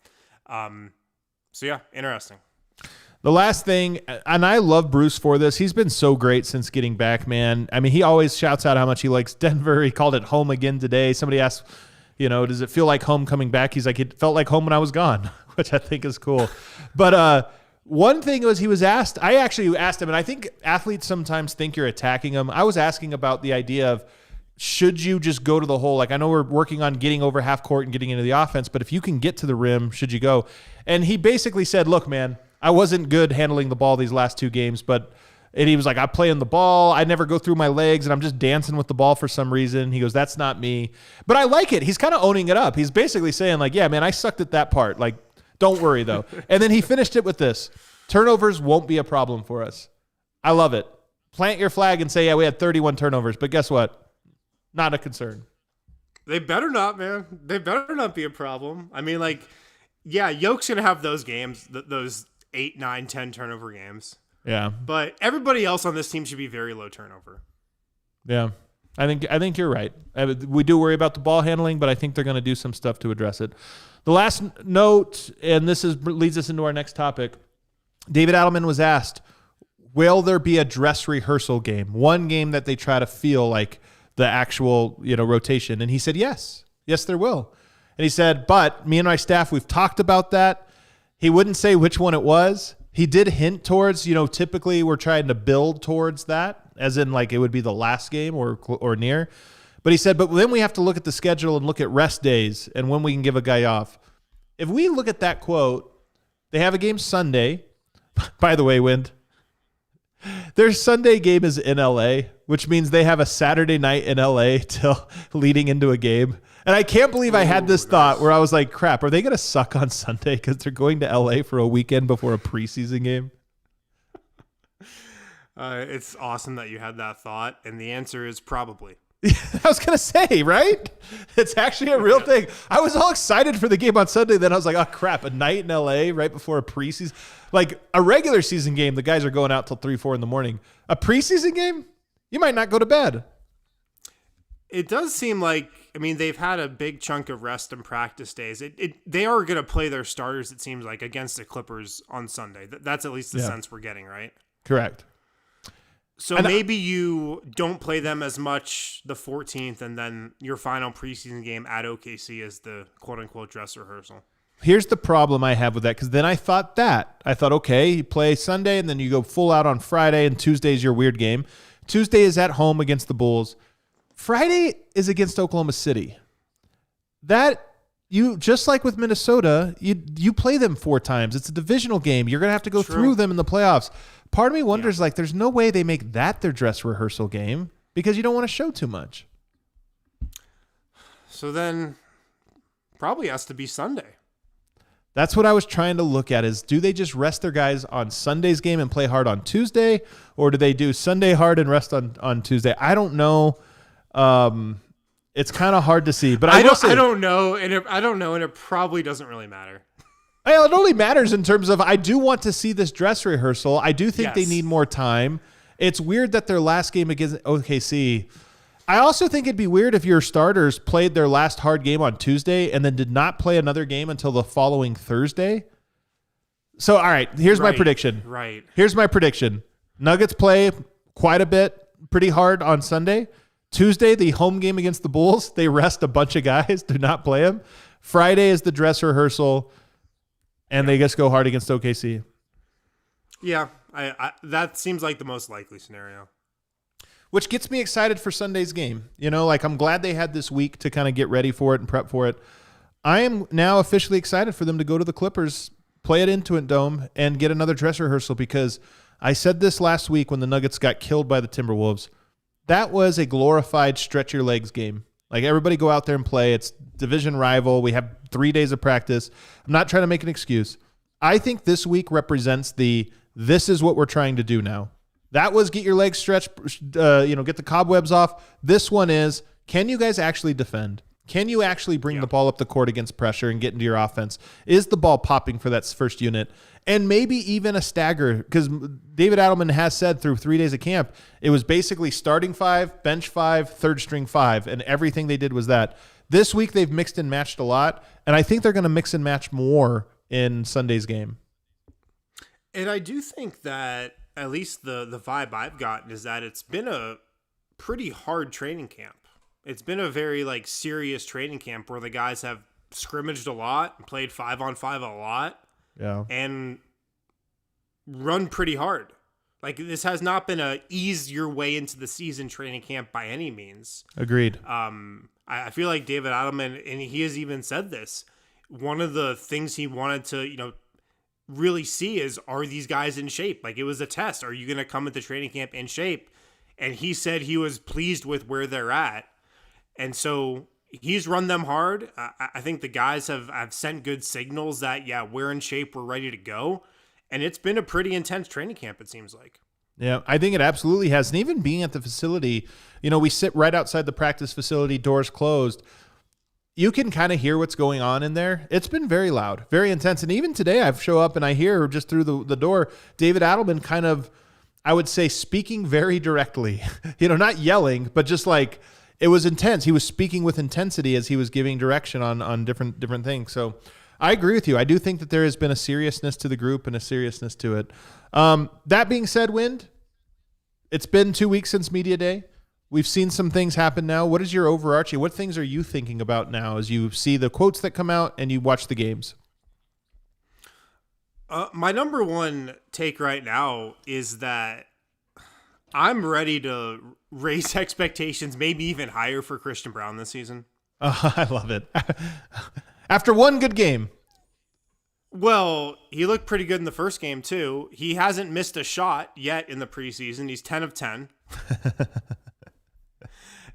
So yeah, interesting. The last thing, and I love Bruce for this. He's been so great since getting back, man. I mean, he always shouts out how much he likes Denver. He called it home again today. Somebody asked, does it feel like home coming back? He's like, it felt like home when I was gone, which I think is cool. But one thing was he was asked, I actually asked him, and I think athletes sometimes think you're attacking them. I was asking about the idea of, should you just go to the hole? Like, I know we're working on getting over half court and getting into the offense, but if you can get to the rim, should you go? And he basically said, look, man, I wasn't good handling the ball these last 2 games, and he was like, I play in the ball. I never go through my legs, and I'm just dancing with the ball for some reason. He goes, that's not me. But I like it. He's kind of owning it up. He's basically saying like, yeah, man, I sucked at that part. Like, don't worry, though. And then he finished it with this. Turnovers won't be a problem for us. I love it. Plant your flag and say, yeah, we had 31 turnovers. But guess what? Not a concern. They better not, man. They better not be a problem. I mean, like, yeah, Yoke's going to have those games, those 8, 9, 10 turnover games. Yeah. But everybody else on this team should be very low turnover. Yeah. I think you're right. We do worry about the ball handling, but I think they're going to do some stuff to address it. The last note, and this leads us into our next topic. David Adelman was asked, will there be a dress rehearsal game? One game that they try to feel like the actual, rotation. And he said, yes. Yes, there will. And he said, but me and my staff, we've talked about that. He wouldn't say which one it was. He did hint towards, typically we're trying to build towards that, as in like it would be the last game or near. But he said, but then we have to look at the schedule and look at rest days and when we can give a guy off. If we look at that quote, they have a game Sunday. By the way, Wind, their Sunday game is in LA, which means they have a Saturday night in LA till leading into a game. And I can't believe I had this thought where I was like, crap, are they going to suck on Sunday because they're going to LA for a weekend before a preseason game? It's awesome that you had that thought. And the answer is probably. I was going to say, right? It's actually a real thing. I was all excited for the game on Sunday. Then I was like, oh, crap, a night in LA right before a preseason. Like a regular season game, the guys are going out till 3, 4 in the morning. A preseason game, you might not go to bed. It does seem like, I mean, they've had a big chunk of rest and practice days. They are going to play their starters, it seems like, against the Clippers on Sunday. That's at least the sense we're getting, right? Correct. So maybe you don't play them as much the 14th, and then your final preseason game at OKC is the quote-unquote dress rehearsal. Here's the problem I have with that, because then I thought, okay, you play Sunday, and then you go full out on Friday, and Tuesday's your weird game. Tuesday is at home against the Bulls. Friday is against Oklahoma City. That, you just like with Minnesota, you play them 4 times. It's a divisional game. You're going to have to go through them in the playoffs. Part of me wonders, there's no way they make that their dress rehearsal game because you don't want to show too much. So then probably has to be Sunday. That's what I was trying to look at is, do they just rest their guys on Sunday's game and play hard on Tuesday? Or do they do Sunday hard and rest on Tuesday? I don't know. It's kind of hard to see, but I don't know. And it probably doesn't really matter. Well, it only matters in terms of I do want to see this dress rehearsal. I do think they need more time. It's weird that their last game against OKC. I also think it'd be weird if your starters played their last hard game on Tuesday and then did not play another game until the following Thursday. So, all right, here's my prediction. Right. Here's my prediction. Nuggets play quite a bit, pretty hard on Sunday. Tuesday, the home game against the Bulls, they rest a bunch of guys, do not play them. Friday is the dress rehearsal, and they just go hard against OKC. Yeah, I that seems like the most likely scenario. Which gets me excited for Sunday's game. I'm glad they had this week to kind of get ready for it and prep for it. I am now officially excited for them to go to the Clippers, play at Intuit Dome, and get another dress rehearsal, because I said this last week when the Nuggets got killed by the Timberwolves. That was a glorified stretch your legs game. Like, everybody go out there and play. It's division rival. We have 3 days of practice. I'm not trying to make an excuse. I think this week represents this is what we're trying to do now. That was get your legs stretched, get the cobwebs off. This one is, can you guys actually defend? Can you actually bring the ball up the court against pressure and get into your offense? Is the ball popping for that first unit? And maybe even a stagger, because David Adelman has said through 3 days of camp, it was basically starting 5, bench 5, third string 5, and everything they did was that. This week they've mixed and matched a lot, and I think they're going to mix and match more in Sunday's game. And I do think that at least the vibe I've gotten is that it's been a pretty hard training camp. It's been a very serious training camp where the guys have scrimmaged a lot, played 5-on-5 a lot, and run pretty hard. This has not been a ease your way into the season training camp by any means. Agreed. I feel like David Adelman, and he has even said this, one of the things he wanted to, really see is, are these guys in shape? It was a test. Are you going to come into training camp in shape? And he said he was pleased with where they're at. And so he's run them hard. I think the guys have sent good signals that, we're in shape, we're ready to go. And it's been a pretty intense training camp, it seems like. Yeah, I think it absolutely has. And even being at the facility, we sit right outside the practice facility, doors closed. You can kind of hear what's going on in there. It's been very loud, very intense. And even today I show up and I hear just through the door, David Adelman kind of, I would say, speaking very directly, not yelling, but just it was intense. He was speaking with intensity as he was giving direction on different things. So I agree with you. I do think that there has been a seriousness to the group and a seriousness to it. That being said, Wind, it's been 2 weeks since Media Day. We've seen some things happen now. What is your overarching? What things are you thinking about now as you see the quotes that come out and you watch the games? My number one take right now is that I'm ready to raise expectations, maybe even higher for Christian Braun this season. I love it. After one good game. Well, he looked pretty good in the first game, too. He hasn't missed a shot yet in the preseason. He's 10 of 10.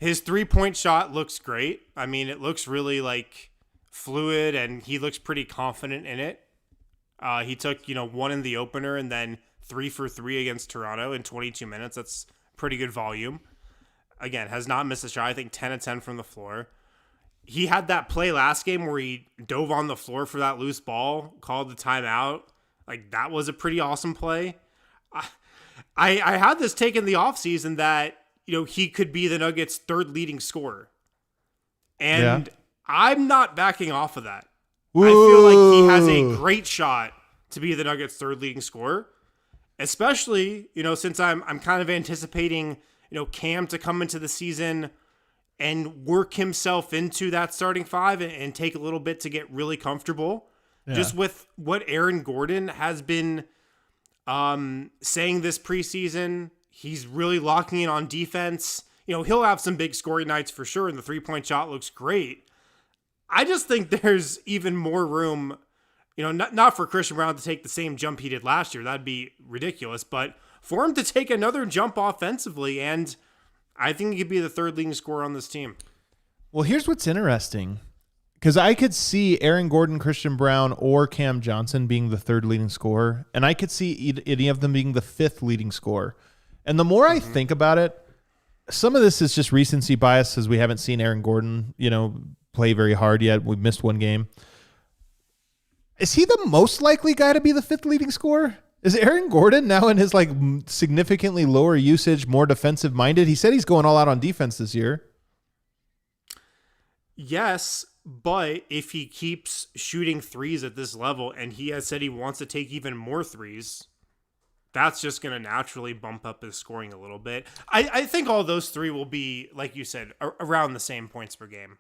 His 3-point shot looks great. I mean, it looks really fluid, and he looks pretty confident in it. He took, 1 in the opener and then 3 for 3 against Toronto in 22 minutes. That's pretty good volume. Again, has not missed a shot. I think 10 of 10 from the floor. He had that play last game where he dove on the floor for that loose ball, called the timeout. That was a pretty awesome play. I had this take in the offseason that he could be the Nuggets' third leading scorer. And I'm not backing off of that. I feel like he has a great shot to be the Nuggets' third leading scorer, especially, since I'm kind of anticipating, Cam to come into the season and work himself into that starting five and take a little bit to get really comfortable. Yeah. Just with what Aaron Gordon has been saying this preseason, he's really locking in on defense. He'll have some big scoring nights for sure, and the three-point shot looks great. I just think there's even more room, not for Christian Braun to take the same jump he did last year. That'd be ridiculous. But for him to take another jump offensively, and I think he could be the third leading scorer on this team. Well, here's what's interesting. Because I could see Aaron Gordon, Christian Braun, or Cam Johnson being the third leading scorer, and I could see any of them being the fifth leading scorer. And the more I think about it, some of this is just recency bias, as we haven't seen Aaron Gordon, play very hard yet. We missed one game. Is he the most likely guy to be the fifth leading scorer? Is Aaron Gordon now in his significantly lower usage, more defensive minded? He said he's going all out on defense this year. Yes, but if he keeps shooting threes at this level, and he has said he wants to take even more threes, that's just going to naturally bump up his scoring a little bit. I think all those three will be, like you said, around the same points per game,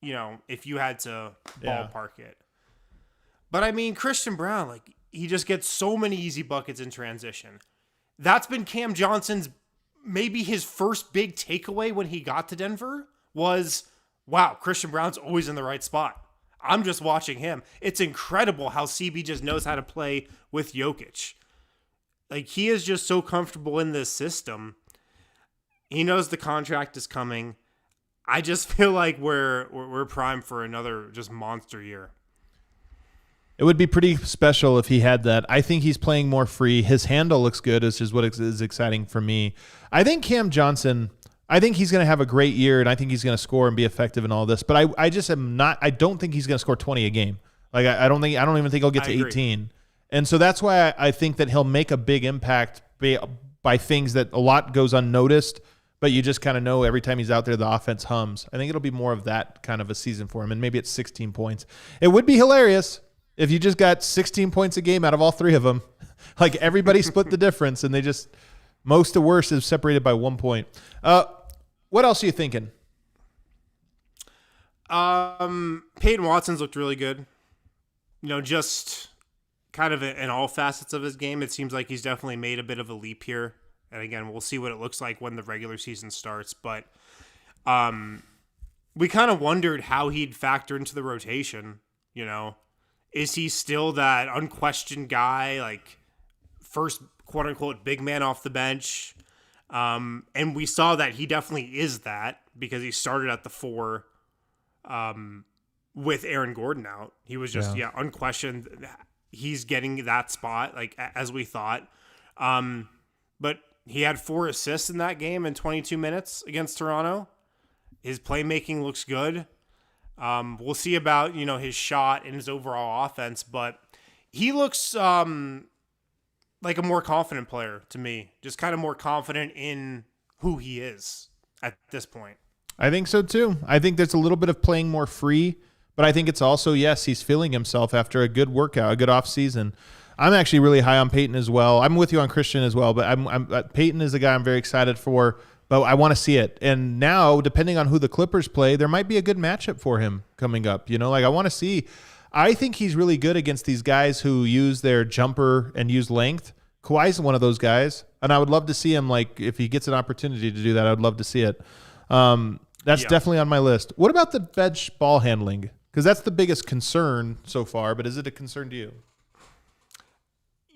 if you had to ballpark it. But I mean, Christian Braun, he just gets so many easy buckets in transition. That's been Cam Johnson's, maybe his first big takeaway when he got to Denver was, wow, Christian Braun's always in the right spot. I'm just watching him. It's incredible how CB just knows how to play with Jokic. He is just so comfortable in this system. He knows the contract is coming. I just feel like we're primed for another just monster year. It would be pretty special if he had that. I think he's playing more free. His handle looks good, which is what is exciting for me. I think Cam Johnson, I think he's going to have a great year, and I think he's going to score and be effective in all this. But I just am not. I don't think he's going to score 20 a game. I don't even think he'll get to 18. And so that's why I think that he'll make a big impact by things that a lot goes unnoticed, but you just kind of know every time he's out there, the offense hums. I think it'll be more of that kind of a season for him, and maybe it's 16 points. It would be hilarious if you just got 16 points a game out of all three of them. Everybody split the difference, and they just most to worst is separated by 1 point. What else are you thinking? Peyton Watson's looked really good. Just kind of in all facets of his game, it seems like he's definitely made a bit of a leap here. And again, we'll see what it looks like when the regular season starts. But we kind of wondered how he'd factor into the rotation. Is he still that unquestioned guy, first quote unquote big man off the bench? And we saw that he definitely is that because he started at the 4 with Aaron Gordon out. He was just, unquestioned. He's getting that spot, as we thought. But he had 4 assists in that game in 22 minutes against Toronto. His playmaking looks good. We'll see about, his shot and his overall offense, but he looks like a more confident player to me, just kind of more confident in who he is at this point. I think so too. I think there's a little bit of playing more free, but I think it's also, yes, he's feeling himself after a good workout, a good off season. I'm actually really high on Peyton as well. I'm with you on Christian as well, but Peyton is a guy I'm very excited for, but I want to see it. And now, depending on who the Clippers play, there might be a good matchup for him coming up. I want to see. I think he's really good against these guys who use their jumper and use length. Kawhi's one of those guys, and I would love to see him, if he gets an opportunity to do that, I would love to see it. That's definitely on my list. What about the bench ball handling? Because that's the biggest concern so far, but is it a concern to you?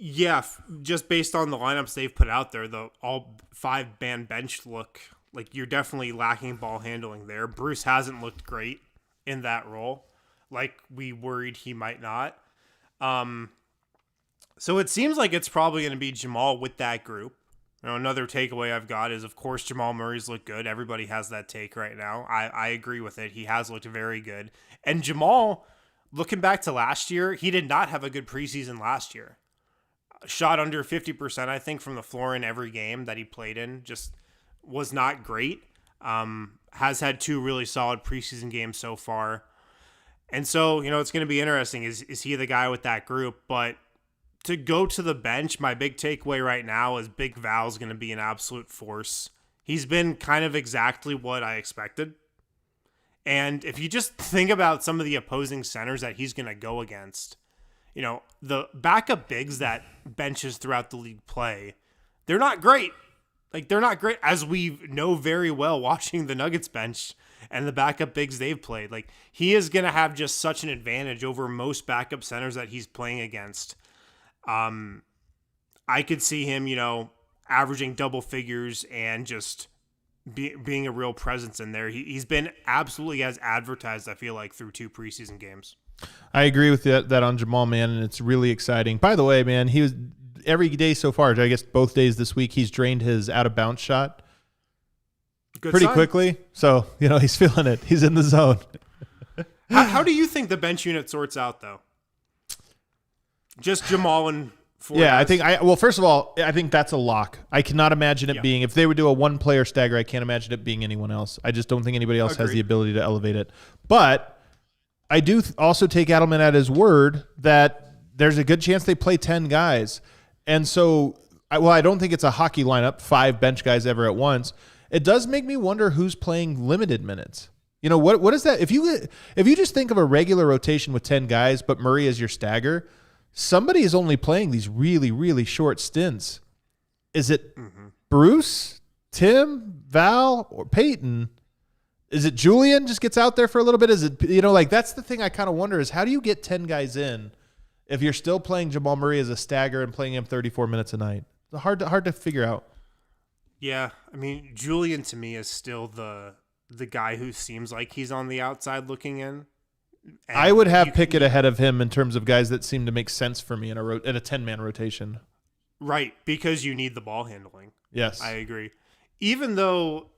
Yeah, just based on the lineups they've put out there, the all 5-man bench look, you're definitely lacking ball handling there. Bruce hasn't looked great in that role, like we worried he might not. So it seems like it's probably going to be Jamal with that group. Another takeaway I've got is, of course, Jamal Murray's looked good. Everybody has that take right now. I agree with it. He has looked very good. And Jamal, looking back to last year, he did not have a good preseason last year. Shot under 50%, I think, from the floor in every game that he played in. Just was not great. Has had 2 really solid preseason games so far. And so, it's going to be interesting. Is he the guy with that group? But to go to the bench, my big takeaway right now is Big Val's going to be an absolute force. He's been kind of exactly what I expected. And if you just think about some of the opposing centers that he's going to go against, the backup bigs that benches throughout the league play, they're not great. Like, they're not great, as we know very well watching the Nuggets bench and the backup bigs they've played. Like, he is going to have just such an advantage over most backup centers that he's playing against. I could see him, averaging double figures and just being a real presence in there. He's been absolutely as advertised, I feel like, through 2 preseason games. I agree with that on Jamal, man, and it's really exciting. By the way, man, he was every day so far, I guess both days this week, he's drained his out-of-bounds shot pretty quickly. So, he's feeling it. He's in the zone. How do you think the bench unit sorts out, though? Just Jamal and Forrest? Yeah, first of all, I think that's a lock. I cannot imagine it being, if they would do a 1-player stagger, I can't imagine it being anyone else. I just don't think anybody else has the ability to elevate it. But I do also take Adelman at his word that there's a good chance they play 10 guys. And so, I don't think it's a hockey lineup, 5 bench guys ever at once. It does make me wonder who's playing limited minutes. What is that? If you just think of a regular rotation with 10 guys, but Murray is your stagger, somebody is only playing these really, really short stints. Is it Bruce, Tim, Val, or Peyton? Is it Julian just gets out there for a little bit? Is it, that's the thing I kind of wonder is how do you get 10 guys in if you're still playing Jamal Murray as a stagger and playing him 34 minutes a night? It's hard to figure out. Yeah, I mean, Julian to me is still the guy who seems like he's on the outside looking in. And I would have Pickett ahead of him in terms of guys that seem to make sense for me in a 10-man rotation. Right, because you need the ball handling. Yes, I agree. Even though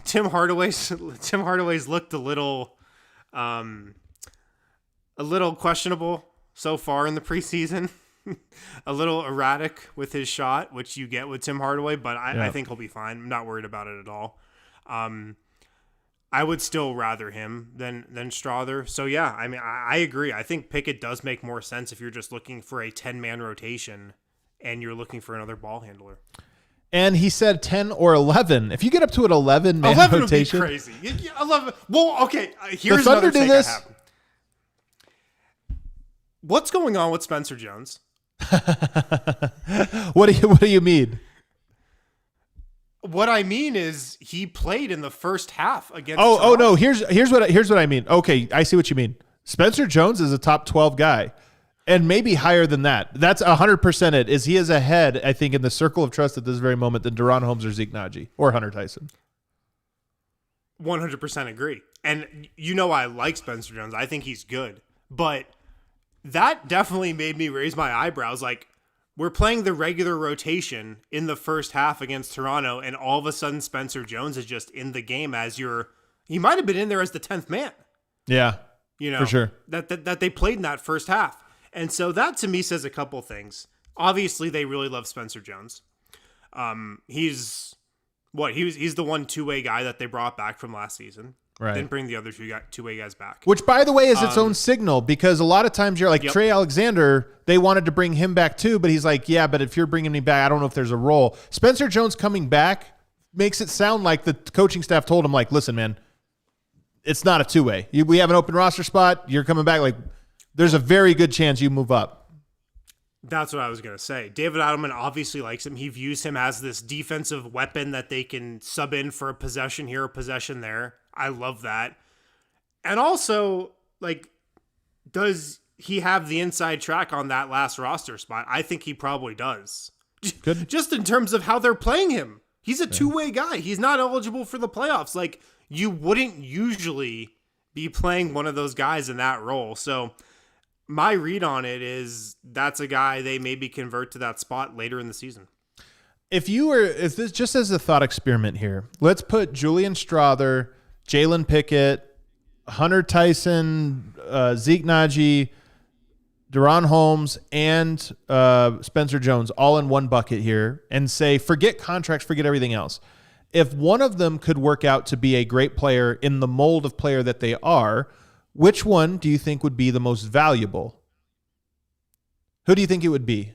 Tim Hardaway's looked a little questionable so far in the preseason, a little erratic with his shot, which you get with Tim Hardaway, but I think he'll be fine. I'm not worried about it at all. I would still rather him than Strother. So yeah, I mean, I agree. I think Pickett does make more sense if you're just looking for a 10-man rotation and you're looking for another ball handler. And he said 10 or 11. If you get up to an 11-man rotation, would be crazy. 11. Well, okay. Here's another take I have. What's going on with Spencer Jones? What do you mean? What I mean is he played in the first half against. Oh no! Here's what I mean. Okay, I see what you mean. Spencer Jones is a top 12 guy, and maybe higher than that. That's 100% it. He is ahead, I think, in the circle of trust at this very moment than Deron Holmes or Zeke Naji or Hunter Tyson. 100% agree. And I like Spencer Jones. I think he's good, but that definitely made me raise my eyebrows. Like, we're playing the regular rotation in the first half against Toronto, and all of a sudden Spencer Jones is just in the game as he might have been in there as the 10th man. Yeah, for sure. That they played in that first half. And so that to me says a couple things. Obviously, they really love Spencer Jones. He's the 1 two-way guy that they brought back from last season. Right. Didn't bring the other two-way guys back. Which, by the way, is its own signal, because a lot of times you're like Trey Alexander, they wanted to bring him back too, but he's like, yeah, but if you're bringing me back, I don't know if there's a role. Spencer Jones coming back makes it sound like the coaching staff told him, like, listen, man, it's not a two-way. We have an open roster spot. You're coming back. Like, there's a very good chance you move up. That's what I was going to say. David Adelman obviously likes him. He views him as this defensive weapon that they can sub in for a possession here, a possession there. I love that. And also, like, does he have the inside track on that last roster spot? I think he probably does. Good. Just in terms of how they're playing him. He's a two-way guy. He's not eligible for the playoffs. Like, you wouldn't usually be playing one of those guys in that role. So my read on it is that's a guy they maybe convert to that spot later in the season. If this just as a thought experiment here, let's put Julian Strother, Jalen Pickett, Hunter Tyson, Zeke Naji, Deron Holmes, and Spencer Jones all in one bucket here, and say, forget contracts, forget everything else. If one of them could work out to be a great player in the mold of player that they are, which one do you think would be the most valuable? Who do you think it would be?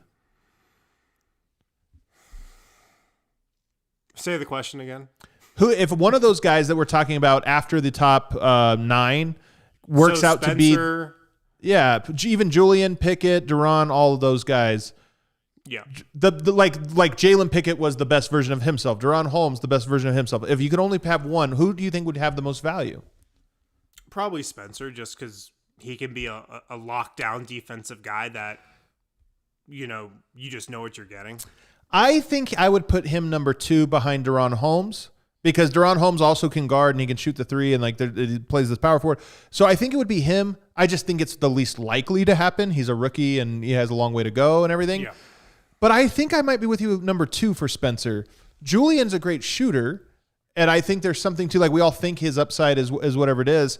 Say the question again. Who, if one of those guys that we're talking about after the top 9 works out to be, even Julian, Pickett, Duran, all of those guys. Yeah. Like Jalen Pickett was the best version of himself. Duran Holmes, the best version of himself. If you could only have one, who do you think would have the most value? Probably Spencer, just because he can be a lockdown defensive guy that, you just know what you're getting. I think I would put him number 2 behind Duran Holmes, because Duran Holmes also can guard and he can shoot the 3 and he plays this power forward. So I think it would be him. I just think it's the least likely to happen. He's a rookie and he has a long way to go and everything. Yeah. But I think I might be with you with number 2 for Spencer. Julian's a great shooter, and I think there's something to, we all think his upside is whatever it is.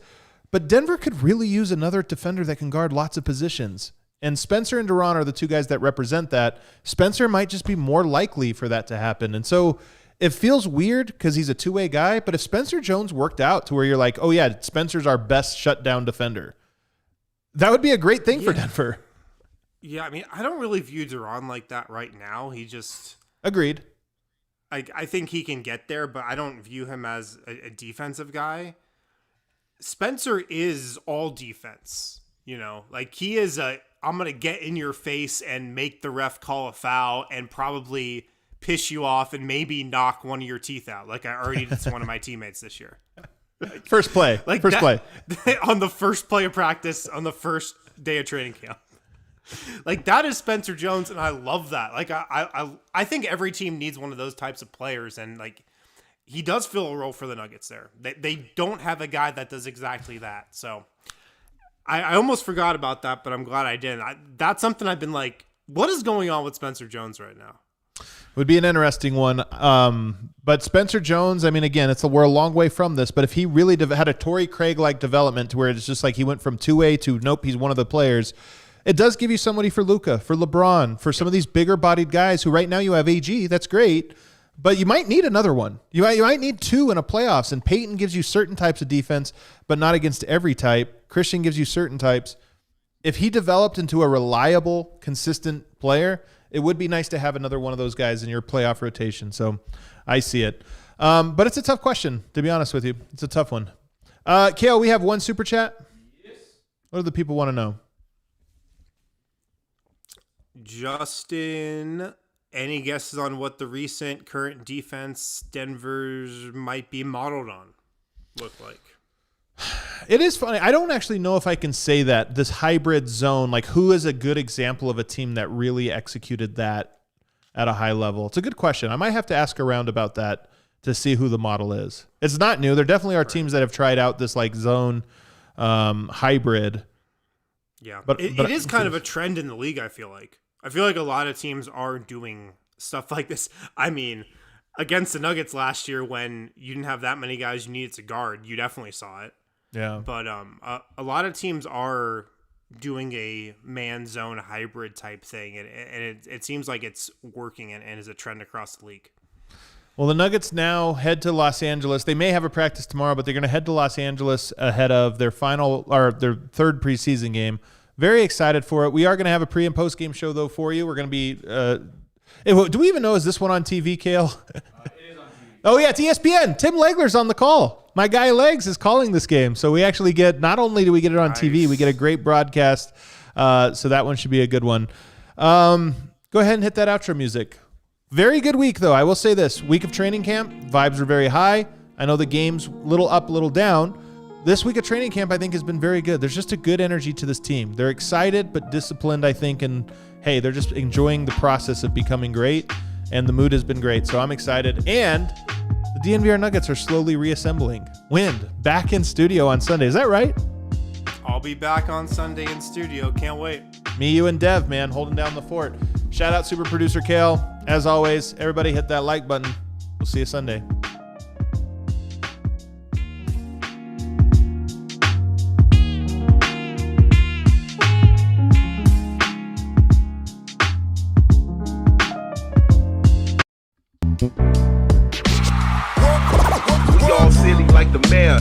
But Denver could really use another defender that can guard lots of positions. And Spencer and Duran are the 2 guys that represent that. Spencer might just be more likely for that to happen. And so it feels weird because he's a two-way guy, but if Spencer Jones worked out to where you're like, oh yeah, Spencer's our best shutdown defender, that would be a great thing for Denver. Yeah, I mean, I don't really view Duran like that right now. He just... Agreed. I think he can get there, but I don't view him as a defensive guy. Spencer is all defense, he is I'm going to get in your face and make the ref call a foul and probably piss you off and maybe knock one of your teeth out, like I already did to one of my teammates this year. First play. On the first play of practice, on the first day of training camp. That is Spencer Jones, and I love that. I think every team needs one of those types of players, and he does fill a role for the Nuggets there. They don't have a guy that does exactly that. So I almost forgot about that, but I'm glad I didn't. That's something I've been what is going on with Spencer Jones right now? Would be an interesting one. But Spencer Jones, I mean, again, we're a long way from this, but if he really had a Torrey Craig-like development to where it's just he went from 2A to nope, he's one of the players, it does give you somebody for Luka, for LeBron, for some of these bigger-bodied guys who right now you have AG. That's great, but you might need another one. You might need 2 in a playoffs, and Peyton gives you certain types of defense, but not against every type. Christian gives you certain types. If he developed into a reliable, consistent player, it would be nice to have another one of those guys in your playoff rotation. So I see it. But it's a tough question, to be honest with you. It's a tough one. Kale, we have one super chat. Yes. What do the people want to know? Justin, any guesses on what the recent current defense Denver's might be modeled on look like? It is funny. I don't actually know if I can say that. This hybrid zone, who is a good example of a team that really executed that at a high level? It's a good question. I might have to ask around about that to see who the model is. It's not new. There definitely are teams that have tried out this zone hybrid. Yeah, but it is kind of a trend in the league, I feel like. I feel like a lot of teams are doing stuff like this. I mean, against the Nuggets last year when you didn't have that many guys you needed to guard, you definitely saw it. Yeah. But a lot of teams are doing a man-zone hybrid type thing, and it seems like it's working and is a trend across the league. Well, the Nuggets now head to Los Angeles. They may have a practice tomorrow, but they're going to head to Los Angeles ahead of their their third preseason game. Very excited for it. We are going to have a pre- and post-game show, though, for you. We're going to be do we even know, is this one on TV, Kale? It is on TV. Oh, yeah, it's ESPN. Tim Legler's on the call. My guy Legs is calling this game. So we actually get, not only do we get it on TV, we get a great broadcast. So that one should be a good one. Go ahead and hit that outro music. Very good week, though. I will say this. Week of training camp, vibes were very high. I know the game's little up, little down. This week of training camp, I think, has been very good. There's just a good energy to this team. They're excited but disciplined, I think, and, hey, they're just enjoying the process of becoming great, and the mood has been great. So I'm excited. And the DNVR Nuggets are slowly reassembling. Wind, back in studio on Sunday. Is that right? I'll be back on Sunday in studio. Can't wait. Me, you, and Dev, man, holding down the fort. Shout out super producer Kale. As always, everybody hit that like button. We'll see you Sunday. silly like the mayor.